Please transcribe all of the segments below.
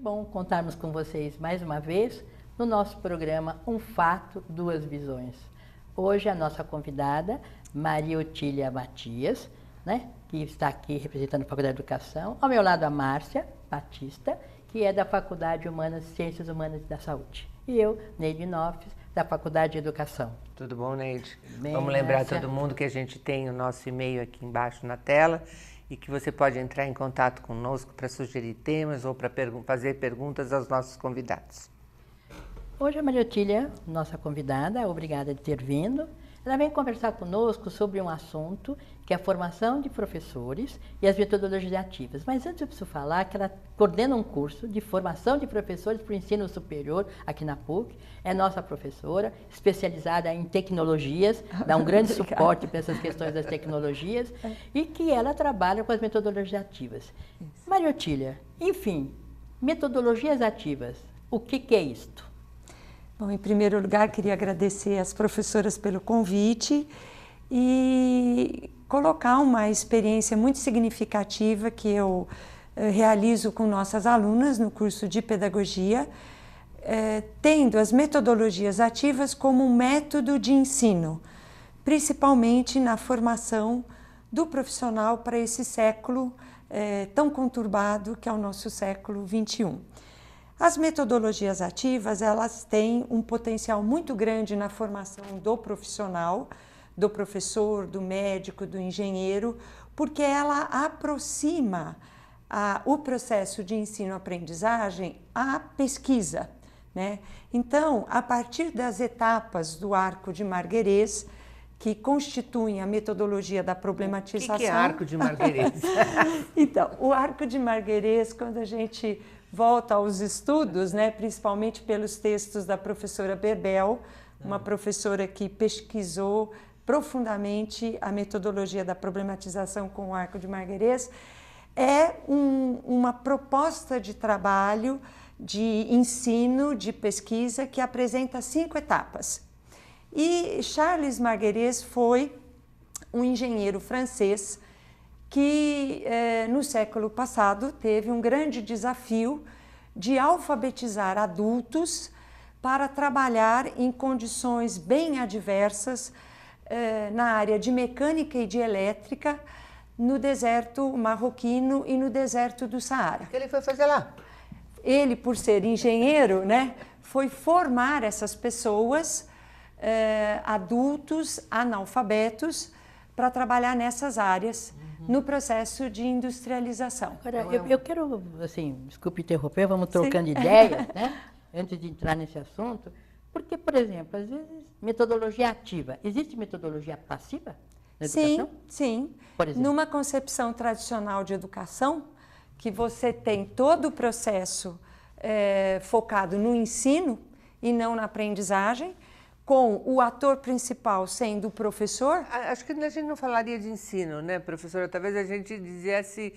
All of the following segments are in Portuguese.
bom contarmos com vocês mais uma vez no nosso programa Um Fato, Duas Visões. Hoje a nossa convidada, Maria Otília Matias, né, que está aqui representando a Faculdade de Educação. Ao meu lado a Márcia Batista, que é da Faculdade de Ciências Humanas e da Saúde. E eu, Neide Nofres, da Faculdade de Educação. Tudo bom, Neide? Bem, vamos lembrar Márcia. todo mundo que a gente tem o nosso e-mail aqui embaixo na tela e que você pode entrar em contato conosco para sugerir temas ou para fazer perguntas aos nossos convidados. Hoje a Maria Otília, nossa convidada, obrigada de ter vindo. Ela vem conversar conosco sobre um assunto que é a formação de professores e as metodologias ativas. Mas antes eu preciso falar que ela coordena um curso de formação de professores para o ensino superior aqui na PUC. É nossa professora, especializada em tecnologias, dá um grande suporte para essas questões das tecnologias e que ela trabalha com as metodologias ativas. Maria Otília, enfim, metodologias ativas, o que é isto? Bom, em primeiro lugar, queria agradecer às professoras pelo convite e colocar uma experiência muito significativa que eu realizo com nossas alunas no curso de Pedagogia, tendo as metodologias ativas como um método de ensino, principalmente na formação do profissional para esse século tão conturbado que é o nosso século XXI. As metodologias ativas, elas têm um potencial muito grande na formação do profissional, do professor, do médico, do engenheiro, porque ela aproxima o processo de ensino-aprendizagem à pesquisa, né? Então, a partir das etapas do arco de Marguerês, que constituem a metodologia da problematização... O que é arco de Marguerês? Então, o arco de Marguerês, quando a gente volta aos estudos, né, principalmente pelos textos da professora Berbel, uma professora que pesquisou profundamente a metodologia da problematização com o arco de Marguerês, é uma proposta de trabalho, de ensino, de pesquisa, que apresenta 5 etapas. E Charles Marguerês foi um engenheiro francês que no século passado teve um grande desafio de alfabetizar adultos para trabalhar em condições bem adversas na área de mecânica e de elétrica no deserto marroquino e no deserto do Saara. O que ele foi fazer lá? Ele, por ser engenheiro, né, foi formar essas pessoas, adultos, analfabetos, para trabalhar nessas áreas no processo de industrialização. Agora, eu quero, assim, desculpe interromper, vamos trocando ideias, né? Antes de entrar nesse assunto, porque, por exemplo, às vezes, metodologia ativa, existe metodologia passiva na educação? Sim. Por exemplo? Numa concepção tradicional de educação, que você tem todo o processo focado no ensino e não na aprendizagem, com o ator principal sendo o professor? Acho que a gente não falaria de ensino, né, professora? Talvez a gente dissesse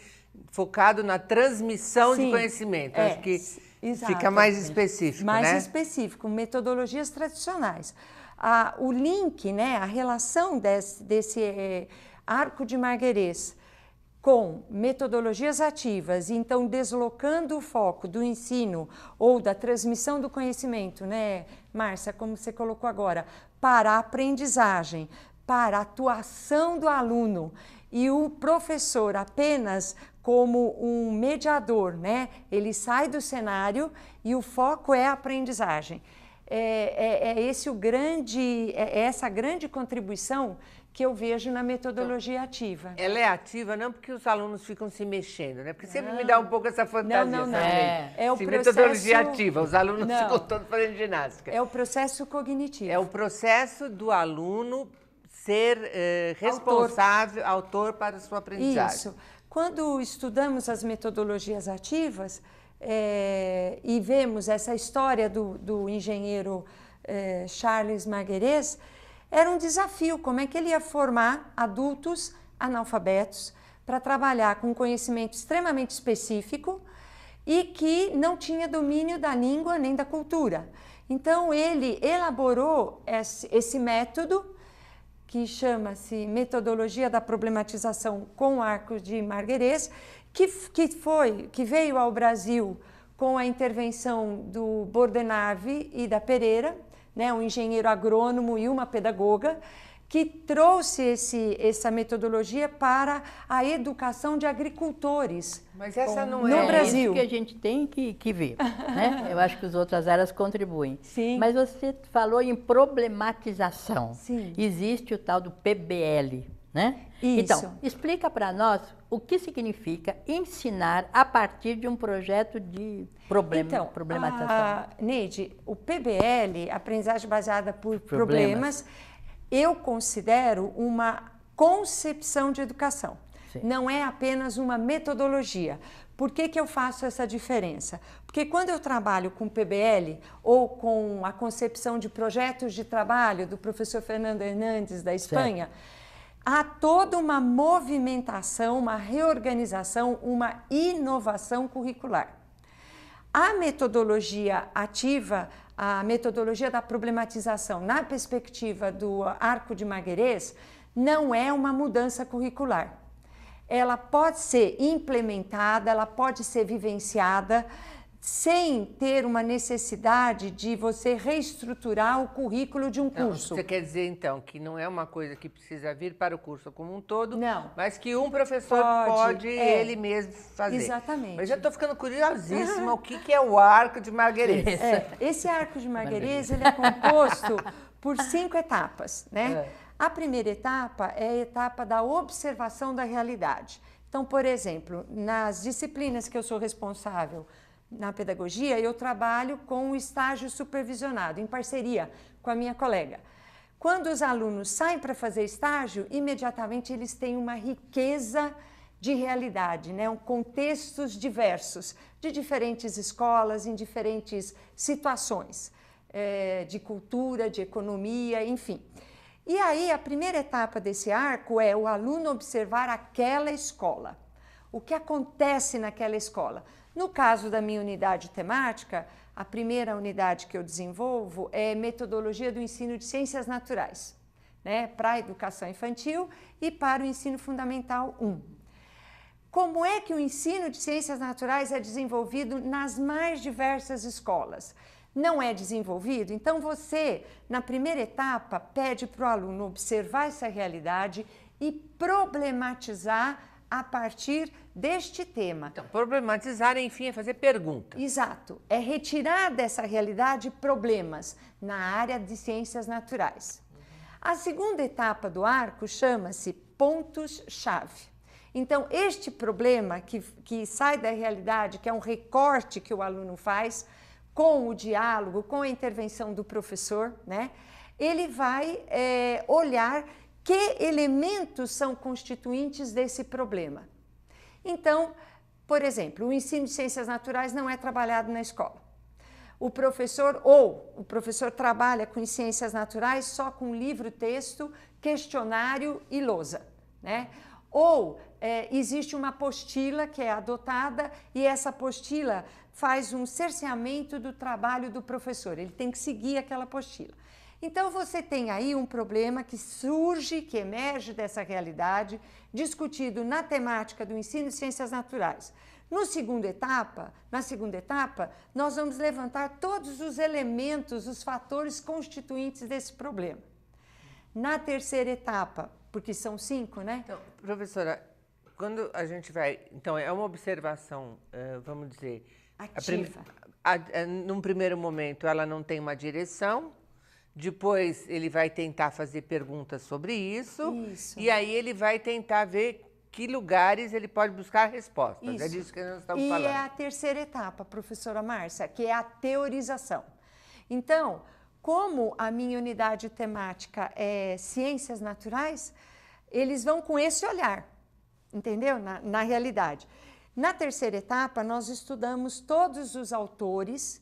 focado na transmissão de conhecimento. Acho que fica mais específico, mais né? específico, metodologias tradicionais. O link, né, a relação desse arco de Marguerês com metodologias ativas, então deslocando o foco do ensino ou da transmissão do conhecimento, né, Márcia, como você colocou agora, para a aprendizagem, para a atuação do aluno e o professor apenas como um mediador, né? Ele sai do cenário e o foco é a aprendizagem. Essa grande contribuição que eu vejo na metodologia ativa. Ela é ativa não porque os alunos ficam se mexendo, né? Porque sempre me dá um pouco essa fantasia. Não. É o metodologia ativa, os alunos ficam todos fazendo ginástica. É o processo cognitivo. É o processo do aluno ser responsável, autor para a sua aprendizagem. Isso. Quando estudamos as metodologias ativas e vemos essa história do engenheiro Charles Marguerês, era um desafio, como é que ele ia formar adultos analfabetos para trabalhar com conhecimento extremamente específico e que não tinha domínio da língua nem da cultura. Então ele elaborou esse método que chama-se Metodologia da Problematização com o Arco de Marguerês, que veio ao Brasil com a intervenção do Bordenave e da Pereira, né, um engenheiro agrônomo e uma pedagoga, que trouxe essa metodologia para a educação de agricultores. Mas essa não no Brasil. Isso que a gente tem que ver, né? Eu acho que as outras áreas contribuem. Sim. Mas você falou em problematização. Sim. Existe o tal do PBL, né? Isso. Então, explica para nós o que significa ensinar a partir de um projeto de problematização. Neide, o PBL, aprendizagem baseada por problemas, eu considero uma concepção de educação. Sim. Não é apenas uma metodologia. Por que eu faço essa diferença? Porque quando eu trabalho com PBL ou com a concepção de projetos de trabalho do professor Fernando Hernandes da Espanha, há toda uma movimentação, uma reorganização, uma inovação curricular. A metodologia ativa, a metodologia da problematização na perspectiva do Arco de Magerês, não é uma mudança curricular. Ela pode ser implementada, ela pode ser vivenciada sem ter uma necessidade de você reestruturar o currículo de um curso. Você quer dizer, então, que não é uma coisa que precisa vir para o curso como um todo, não, mas que um professor pode ele mesmo fazer. Exatamente. Mas já estou ficando curiosíssima o que é o Arco de Magerês. Esse Arco de Magerês ele é composto por 5 etapas, né? A primeira etapa é a etapa da observação da realidade. Então, por exemplo, nas disciplinas que eu sou responsável, na pedagogia, eu trabalho com o estágio supervisionado, em parceria com a minha colega. Quando os alunos saem para fazer estágio, imediatamente eles têm uma riqueza de realidade, né? Contextos diversos, de diferentes escolas, em diferentes situações, de cultura, de economia, enfim. E aí, a primeira etapa desse arco é o aluno observar aquela escola. O que acontece naquela escola? No caso da minha unidade temática, a primeira unidade que eu desenvolvo é metodologia do ensino de ciências naturais, né, para a educação infantil e para o ensino fundamental 1. Como é que o ensino de ciências naturais é desenvolvido nas mais diversas escolas? Não é desenvolvido? Então você, na primeira etapa, pede para o aluno observar essa realidade e problematizar a partir deste tema. Então, problematizar, enfim, é fazer perguntas. Exato. É retirar dessa realidade problemas na área de ciências naturais. A segunda etapa do arco chama-se pontos-chave. Então, este problema que sai da realidade, que é um recorte que o aluno faz com o diálogo, com a intervenção do professor, né? Ele vai olhar que elementos são constituintes desse problema. Então, por exemplo, o ensino de ciências naturais não é trabalhado na escola. O professor trabalha com ciências naturais só com livro-texto, questionário e lousa, né? Ou existe uma apostila que é adotada e essa apostila faz um cerceamento do trabalho do professor, ele tem que seguir aquela apostila. Então você tem aí um problema que surge, que emerge dessa realidade, discutido na temática do ensino de ciências naturais. Na segunda etapa, nós vamos levantar todos os elementos, os fatores constituintes desse problema. Na terceira etapa, porque são 5, né? Então, professora, quando a gente vai... Então, é uma observação, vamos dizer... Ativa. Num primeiro momento, ela não tem uma direção, depois ele vai tentar fazer perguntas sobre isso. E aí ele vai tentar ver que lugares ele pode buscar respostas. Isso. É disso que nós estamos falando. E é a terceira etapa, professora Márcia, que é a teorização. Então, como a minha unidade temática é ciências naturais, eles vão com esse olhar, entendeu? Na realidade. Na terceira etapa, nós estudamos todos os autores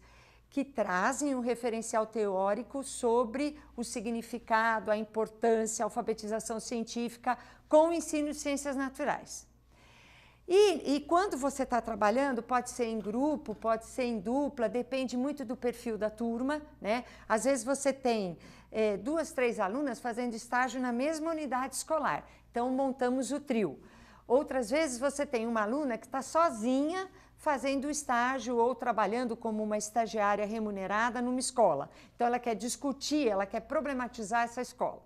que trazem um referencial teórico sobre o significado, a importância, a alfabetização científica com o ensino de ciências naturais. E quando você está trabalhando, pode ser em grupo, pode ser em dupla, depende muito do perfil da turma, né? Às vezes você tem 2, 3 alunas fazendo estágio na mesma unidade escolar, então montamos o trio. Outras vezes você tem uma aluna que está sozinha fazendo estágio ou trabalhando como uma estagiária remunerada numa escola. Então, ela quer discutir, ela quer problematizar essa escola.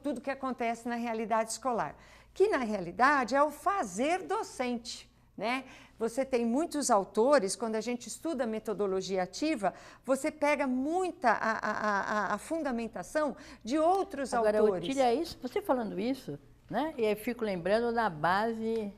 Tudo que acontece na realidade escolar. Que, na realidade, é o fazer docente, né? Você tem muitos autores, quando a gente estuda metodologia ativa, você pega muita a fundamentação de outros autores. Agora, Otília, isso, você falando isso, né? E aí fico lembrando da base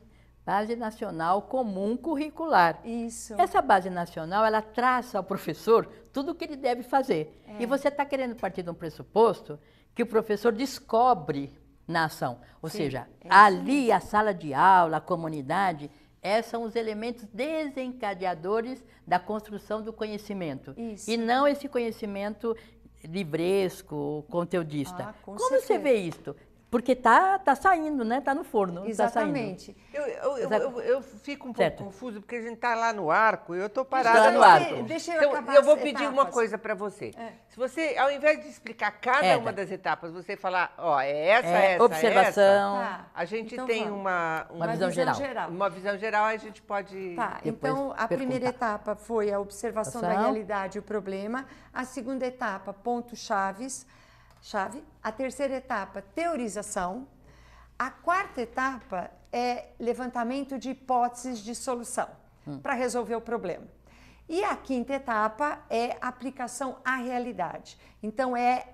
nacional comum curricular. Isso. Essa base nacional, ela traça ao professor tudo o que ele deve fazer. E você está querendo partir de um pressuposto que o professor descobre na ação. Ou seja, ali a sala de aula, a comunidade, esses são os elementos desencadeadores da construção do conhecimento. Isso. E não esse conhecimento livresco, conteudista. Com Como certeza. você vê isto? Porque tá saindo, né? Tá no forno. Exatamente. Tá saindo. Eu fico um pouco confuso, porque a gente está lá no arco e eu estou parada Está no arco. Deixa Então, acabar eu vou as pedir etapas. uma coisa para você. Se você, ao invés de explicar cada uma das etapas, você falar, ó, essa, observação. Tá. A gente Então tem vamos. uma visão geral. Uma visão geral, a gente pode... Tá, Depois então a primeira etapa foi a observação da realidade e o problema. A segunda etapa, pontos-chave. A terceira etapa, teorização. A quarta etapa é levantamento de hipóteses de solução para resolver o problema. E a quinta etapa é aplicação à realidade. Então, é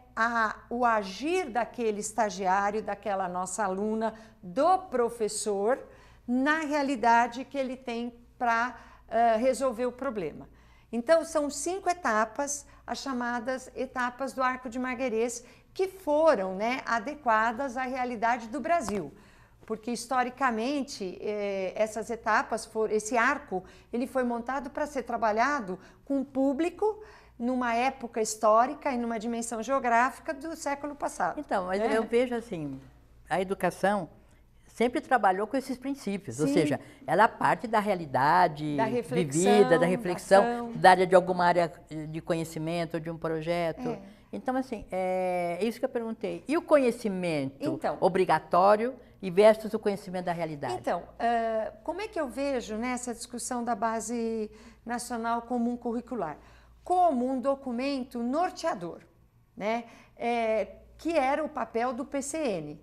o agir daquele estagiário, daquela nossa aluna, do professor, na realidade que ele tem para resolver o problema. Então, são 5 etapas, as chamadas etapas do Arco de Marguerês, que foram, né, adequadas à realidade do Brasil. Porque, historicamente, essas etapas, esse arco, ele foi montado para ser trabalhado com o público numa época histórica e numa dimensão geográfica do século passado. Então, mas eu vejo assim, a educação sempre trabalhou com esses princípios, ou seja, ela parte da realidade vivida, da reflexão, da área de alguma área de conhecimento, de um projeto. Então, assim, é isso que eu perguntei. E o conhecimento obrigatório e versus o conhecimento da realidade? Então, como é que eu vejo nessa discussão da Base Nacional Comum Curricular? Como um documento norteador, né? Que era o papel do PCN.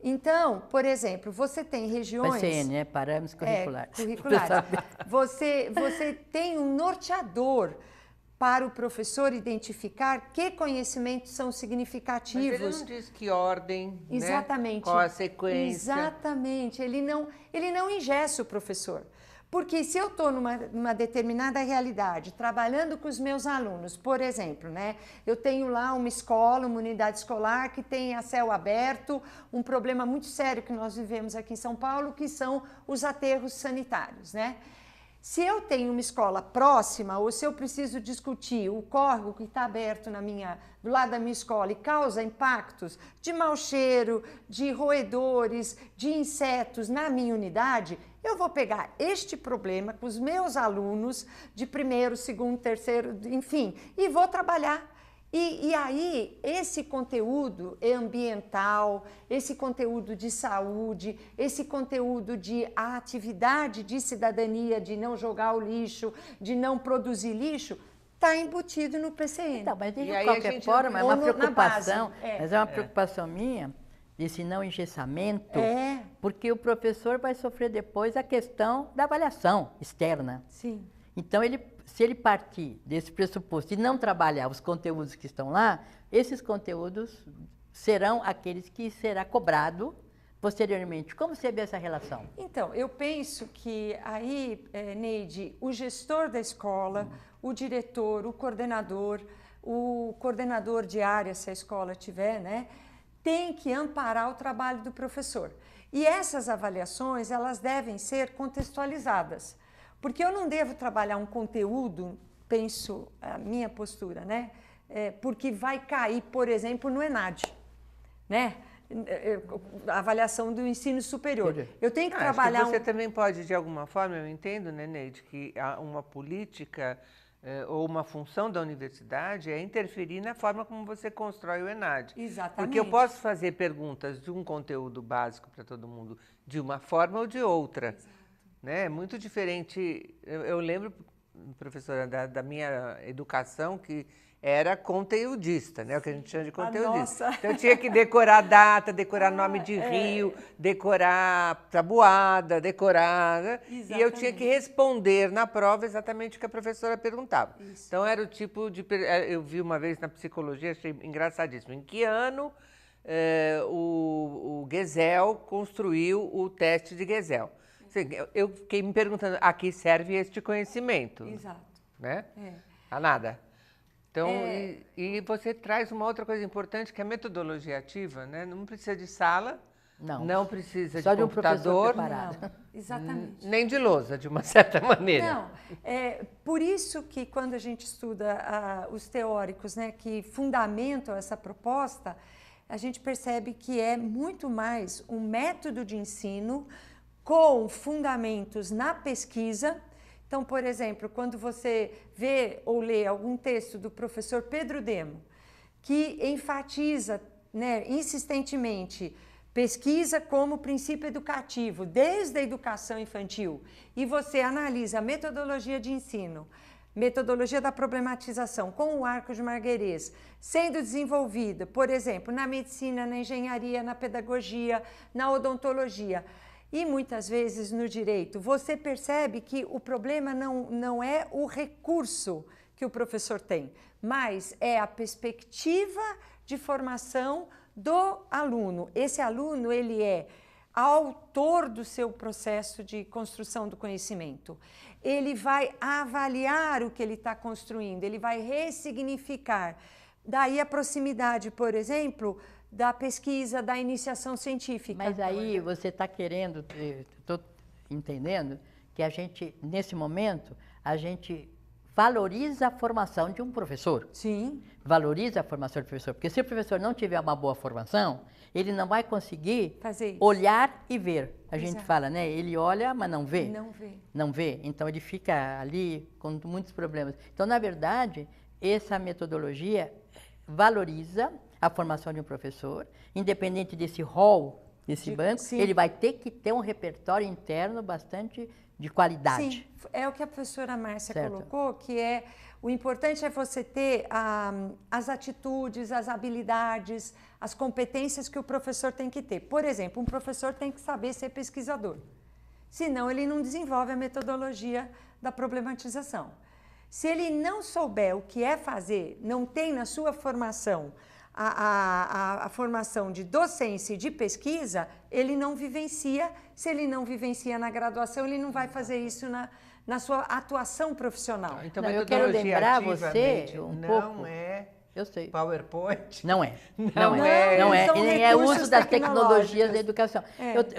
Então, por exemplo, você tem regiões... PCN, né? Parâmetros curriculares. Curriculares. Você tem um norteador para o professor identificar que conhecimentos são significativos. Mas ele não diz que ordem, exatamente, né? Qual a sequência. Exatamente, ele não engessa o professor. Porque se eu estou numa determinada realidade, trabalhando com os meus alunos, por exemplo, né, eu tenho lá uma escola, uma unidade escolar que tem a céu aberto, um problema muito sério que nós vivemos aqui em São Paulo, que são os aterros sanitários, né? Se eu tenho uma escola próxima, ou se eu preciso discutir o córrego que está aberto do lado da minha escola e causa impactos de mau cheiro, de roedores, de insetos na minha unidade, eu vou pegar este problema com os meus alunos de primeiro, segundo, terceiro, enfim, e vou trabalhar. E aí, esse conteúdo ambiental, esse conteúdo de saúde, esse conteúdo de atividade de cidadania, de não jogar o lixo, de não produzir lixo, está embutido no PCN. Então, mas de qualquer forma, é uma preocupação, mas é uma preocupação minha, desse não engessamento, porque o professor vai sofrer depois a questão da avaliação externa. Sim. Então, se ele partir desse pressuposto e não trabalhar os conteúdos que estão lá, esses conteúdos serão aqueles que será cobrado posteriormente. Como você vê essa relação? Então, eu penso que aí, Neide, o gestor da escola, o diretor, o coordenador de área, se a escola tiver, né, tem que amparar o trabalho do professor. E essas avaliações, elas devem ser contextualizadas. Porque eu não devo trabalhar um conteúdo, penso a minha postura, né? Porque vai cair, por exemplo, no ENAD, né? A avaliação do ensino superior. Eu tenho que trabalhar... Acho que você também pode, de alguma forma, eu entendo, né, Neide, que uma política ou uma função da universidade é interferir na forma como você constrói o ENAD. Exatamente. Porque eu posso fazer perguntas de um conteúdo básico para todo mundo de uma forma ou de outra. Exato. né? É muito diferente. Eu lembro, professora, da minha educação, que era conteudista, né? O que a gente chama de conteudista. Então eu tinha que decorar data, decorar nome de rio, decorar tabuada, decorar... Né? E eu tinha que responder na prova exatamente o que a professora perguntava. Isso. Então era o tipo de... Eu vi uma vez na psicologia, achei engraçadíssimo. Em que ano o Gesell construiu o teste de Gesell? Assim, eu fiquei me perguntando, a que serve este conhecimento? Exato. Né? A nada. Então, e você traz uma outra coisa importante, que é a metodologia ativa, né? Não precisa de sala, não precisa só de computador, não, exatamente. Nem de lousa, de uma certa maneira. Não, por isso que quando a gente estuda os teóricos, né, que fundamentam essa proposta, a gente percebe que é muito mais um método de ensino com fundamentos na pesquisa. Então, por exemplo, quando você vê ou lê algum texto do professor Pedro Demo, que enfatiza, né, insistentemente pesquisa como princípio educativo, desde a educação infantil, e você analisa a metodologia de ensino, metodologia da problematização com o arco de Marguerês, sendo desenvolvida, por exemplo, na medicina, na engenharia, na pedagogia, na odontologia, e muitas vezes no direito, você percebe que o problema não é o recurso que o professor tem, mas é a perspectiva de formação do aluno. Esse aluno, ele é autor do seu processo de construção do conhecimento. Ele vai avaliar o que ele está construindo, ele vai ressignificar. Daí a proximidade, por exemplo, da pesquisa, da iniciação científica. Mas aí você está querendo, estou entendendo, que a gente, nesse momento, a gente valoriza a formação de um professor. Sim. Valoriza a formação do professor, porque se o professor não tiver uma boa formação, ele não vai conseguir fazer olhar e ver. A gente fala, né? Ele olha, mas não vê. Não vê. Não vê. Então ele fica ali com muitos problemas. Então, na verdade, essa metodologia valoriza a formação de um professor, independente desse rol, desse banco, ele vai ter que ter um repertório interno bastante de qualidade. Sim, é o que a professora Márcia colocou, que é o importante é você ter as atitudes, as habilidades, as competências que o professor tem que ter. Por exemplo, um professor tem que saber ser pesquisador, senão ele não desenvolve a metodologia da problematização. Se ele não souber o que é fazer, não tem na sua formação a formação de docência e de pesquisa, ele não vivencia. Se ele não vivencia na graduação, ele não vai fazer isso na sua atuação profissional. Então, não, eu quero lembrar você um pouco. Não é eu sei. PowerPoint. Não é. Não é. E nem é uso das tecnologias da educação.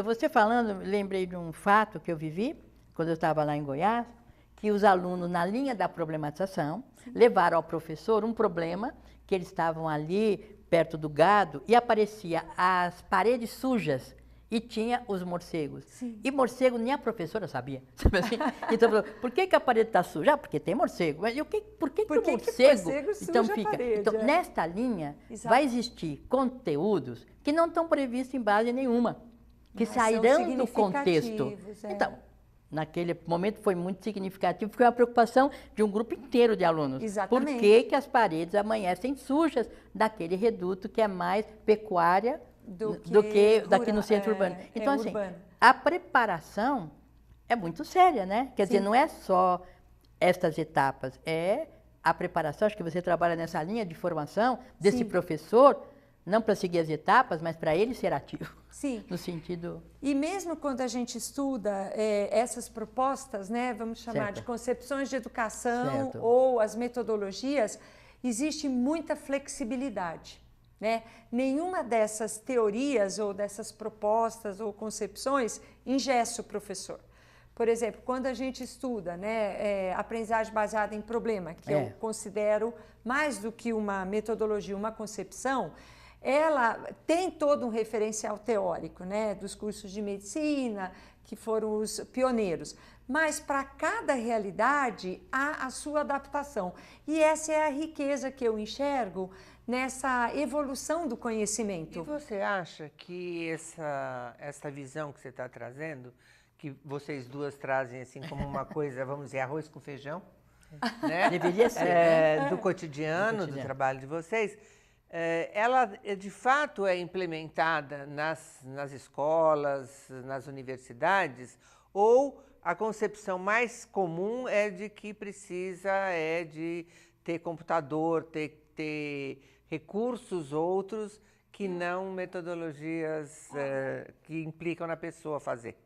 Você falando, lembrei de um fato que eu vivi, quando eu estava lá em Goiás, que os alunos, na linha da problematização, levaram ao professor um problema, que eles estavam ali perto do gado e aparecia as paredes sujas e tinha os morcegos. Sim. E morcego nem a professora sabia. Sabe assim? Então, por que a parede está suja? Ah, porque tem morcego. Mas por que o morcego então fica? Parede, então, nesta linha, vai existir conteúdos que não estão previstos em base nenhuma, que sairão do contexto. Então, naquele momento foi muito significativo, porque é uma preocupação de um grupo inteiro de alunos. Exatamente. Por que as paredes amanhecem sujas daquele reduto que é mais pecuária do que daqui no centro urbano? Então, assim, a preparação é muito séria, né? Quer dizer, não é só estas etapas, é a preparação, acho que você trabalha nessa linha de formação desse professor, não para seguir as etapas, mas para ele ser ativo. Sim. No sentido... E mesmo quando a gente estuda essas propostas, né, vamos chamar de concepções de educação ou as metodologias, existe muita flexibilidade, né? Nenhuma dessas teorias ou dessas propostas ou concepções engessa o professor. Por exemplo, quando a gente estuda, né, aprendizagem baseada em problema, que eu considero mais do que uma metodologia, uma concepção, ela tem todo um referencial teórico, né, dos cursos de medicina, que foram os pioneiros. Mas para cada realidade há a sua adaptação. E essa é a riqueza que eu enxergo nessa evolução do conhecimento. E você acha que essa visão que você está trazendo, que vocês duas trazem assim como uma coisa, vamos dizer, arroz com feijão, né? Deveria ser. Do cotidiano, do trabalho de vocês. Ela, de fato, é implementada nas escolas, nas universidades, ou a concepção mais comum é de que precisa de ter computador, ter recursos outros que não metodologias que implicam na pessoa fazer?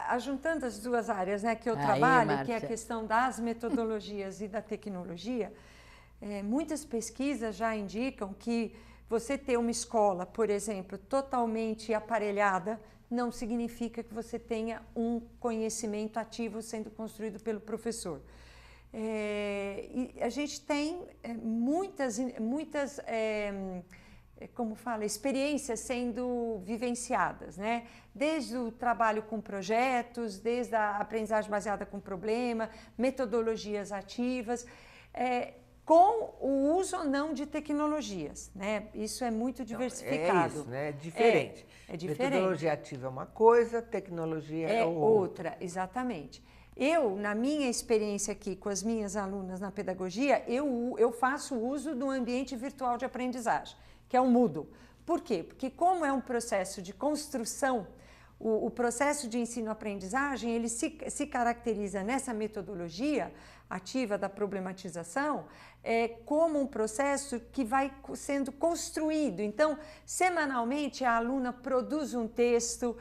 Ajuntando as duas áreas, né, que eu trabalho, que é a questão das metodologias e da tecnologia, muitas pesquisas já indicam que você ter uma escola, por exemplo, totalmente aparelhada, não significa que você tenha um conhecimento ativo sendo construído pelo professor. E a gente tem muitas como fala, experiências sendo vivenciadas, né? Desde o trabalho com projetos, desde a aprendizagem baseada com problema, metodologias ativas, com o uso ou não de tecnologias, né? Isso é muito diversificado. É isso, né? É diferente. É diferente. Metodologia ativa é uma coisa, tecnologia é outra. Exatamente. Eu, na minha experiência aqui com as minhas alunas na pedagogia, eu faço uso do ambiente virtual de aprendizagem, que é o Moodle. Por quê? Porque como é um processo de construção, o processo de ensino-aprendizagem, ele se caracteriza nessa metodologia ativa da problematização como um processo que vai sendo construído. Então, semanalmente, a aluna produz um texto,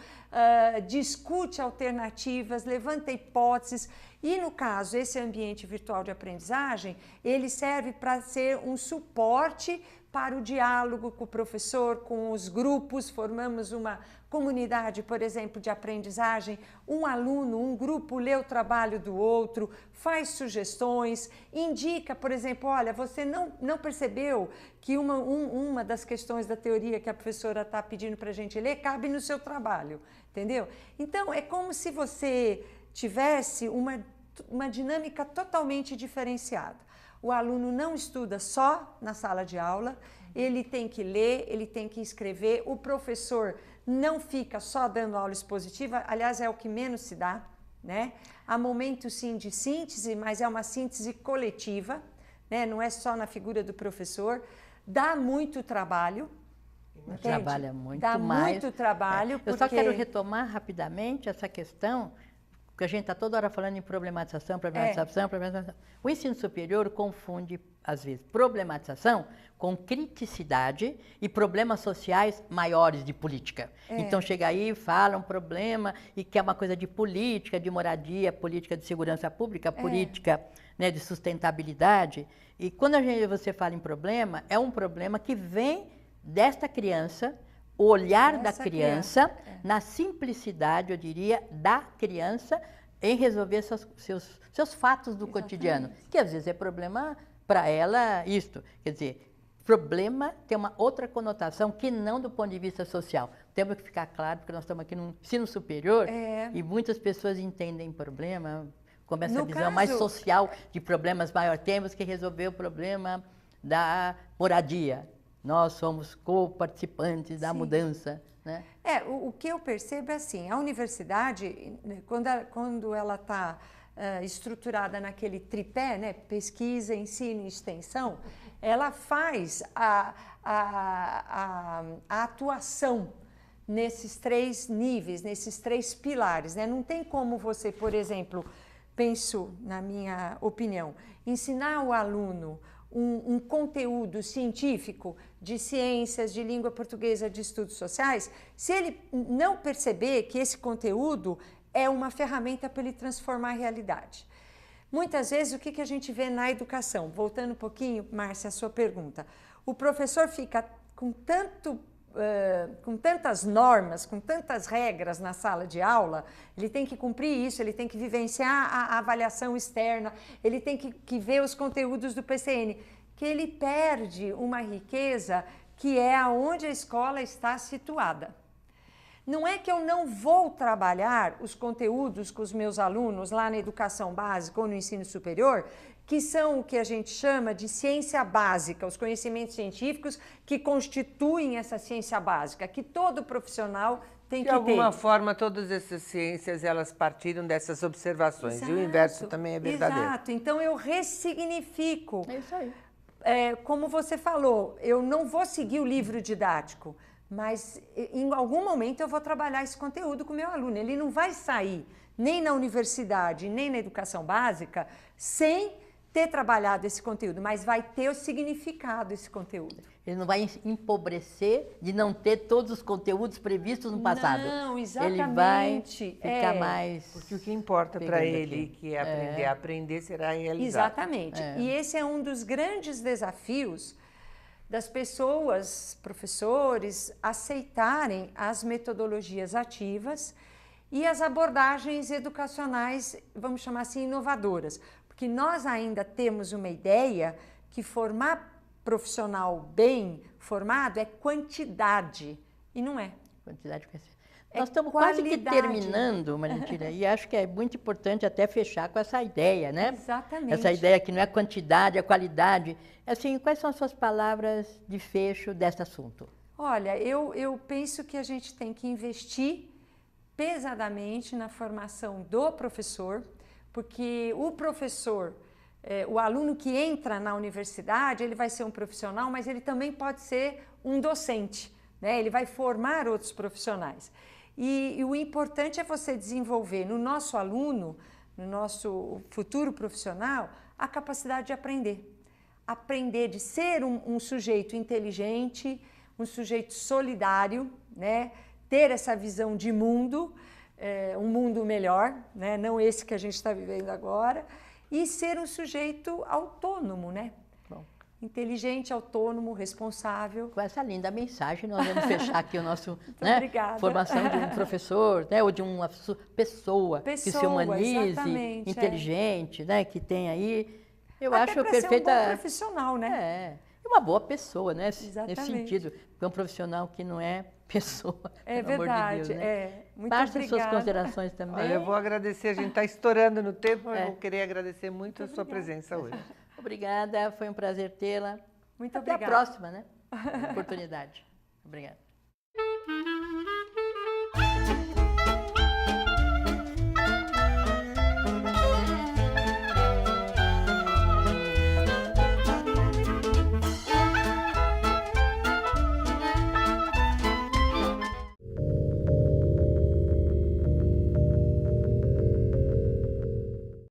discute alternativas, levanta hipóteses, e, no caso, esse ambiente virtual de aprendizagem, ele serve para ser um suporte para o diálogo com o professor, com os grupos. Formamos uma comunidade, por exemplo, de aprendizagem. Um aluno, um grupo lê o trabalho do outro, faz sugestões, indica, por exemplo, olha, você não percebeu que uma das questões da teoria que a professora está pedindo para a gente ler cabe no seu trabalho, entendeu? Então, é como se você tivesse uma dinâmica totalmente diferenciada. O aluno não estuda só na sala de aula, ele tem que ler, ele tem que escrever, o professor não fica só dando aula expositiva, aliás, é o que menos se dá, né? Há momentos, sim, de síntese, mas é uma síntese coletiva, né? Não é só na figura do professor, dá muito trabalho. Trabalha muito dá mais. Muito trabalho. Eu só quero retomar rapidamente essa questão, porque a gente está toda hora falando em problematização. O ensino superior confunde, às vezes, problematização com criticidade e problemas sociais maiores de política. Então, chega aí, fala um problema e quer uma coisa de política, de moradia, política de segurança pública, política, né, de sustentabilidade. E quando você fala em problema, é um problema que vem desta criança, o olhar da criança, na simplicidade, eu diria, da criança em resolver seus fatos do cotidiano, que às vezes é problema para ela isto. Quer dizer, problema tem uma outra conotação que não do ponto de vista social. Temos que ficar claro, porque nós estamos aqui no ensino superior e muitas pessoas entendem problema como essa visão mais social de problemas maiores. Temos que resolver o problema da moradia. Nós somos co-participantes da mudança, né? O que eu percebo é assim, a universidade, quando ela está estruturada naquele tripé, né, pesquisa, ensino e extensão, ela faz a atuação nesses três níveis, nesses três pilares, né? Não tem como você, por exemplo, penso, na minha opinião, ensinar o aluno um conteúdo científico de ciências, de língua portuguesa, de estudos sociais, se ele não perceber que esse conteúdo é uma ferramenta para ele transformar a realidade. Muitas vezes, o que a gente vê na educação? Voltando um pouquinho, Márcia, a sua pergunta. O professor fica com tantas normas, com tantas regras na sala de aula, ele tem que cumprir isso, ele tem que vivenciar a avaliação externa, ele tem que ver os conteúdos do PCN, que ele perde uma riqueza que é aonde a escola está situada. Não é que eu não vou trabalhar os conteúdos com os meus alunos lá na educação básica ou no ensino superior, que são o que a gente chama de ciência básica, os conhecimentos científicos que constituem essa ciência básica, que todo profissional tem que ter. De alguma forma, todas essas ciências, elas partiram dessas observações. Exato, e o inverso também é verdadeiro. Exato. Então, eu ressignifico. É isso aí. Como você falou, eu não vou seguir o livro didático, mas em algum momento eu vou trabalhar esse conteúdo com o meu aluno. Ele não vai sair nem na universidade, nem na educação básica, sem ter trabalhado esse conteúdo, mas vai ter o significado esse conteúdo. Ele não vai empobrecer de não ter todos os conteúdos previstos no passado. Não, exatamente. Ele vai ficar mais... Porque o que importa para ele, que é aprender, será realizar. Exatamente. E esse é um dos grandes desafios das pessoas, professores, aceitarem as metodologias ativas e as abordagens educacionais, vamos chamar assim, inovadoras. Porque nós ainda temos uma ideia que formar profissional bem formado é quantidade, e não é. Quantidade de conhecimento. Nós estamos quase que terminando, Maritina, e acho que é muito importante até fechar com essa ideia, né? Exatamente. Essa ideia que não é quantidade, é qualidade. Assim, quais são as suas palavras de fecho desse assunto? Olha, eu penso que a gente tem que investir pesadamente na formação do professor, porque o professor, o aluno que entra na universidade, ele vai ser um profissional, mas ele também pode ser um docente, né? Ele vai formar outros profissionais. E o importante é você desenvolver no nosso aluno, no nosso futuro profissional, a capacidade de aprender. Aprender de ser um sujeito inteligente, um sujeito solidário, né? Ter essa visão de mundo, um mundo melhor, né? Não esse que a gente está vivendo agora, e ser um sujeito autônomo, né? Bom. Inteligente, autônomo, responsável. Com essa linda mensagem, nós vamos fechar aqui o nosso Obrigada. Formação de um professor, né? Ou de uma pessoa que se humanize, inteligente, né? Que tem aí... Eu até acho perfeita. Ser um bom profissional, né? Uma boa pessoa, né? Exatamente. Nesse sentido. Porque é um profissional que não é pessoa, é pelo verdade, amor de Deus, né? Muito Passe obrigada. Suas considerações também. Olha, eu vou agradecer, a gente está estourando no tempo, mas eu vou querer agradecer muito a sua presença hoje. Obrigada, foi um prazer tê-la. Muito obrigada. Até a próxima, né? Oportunidade. Obrigada.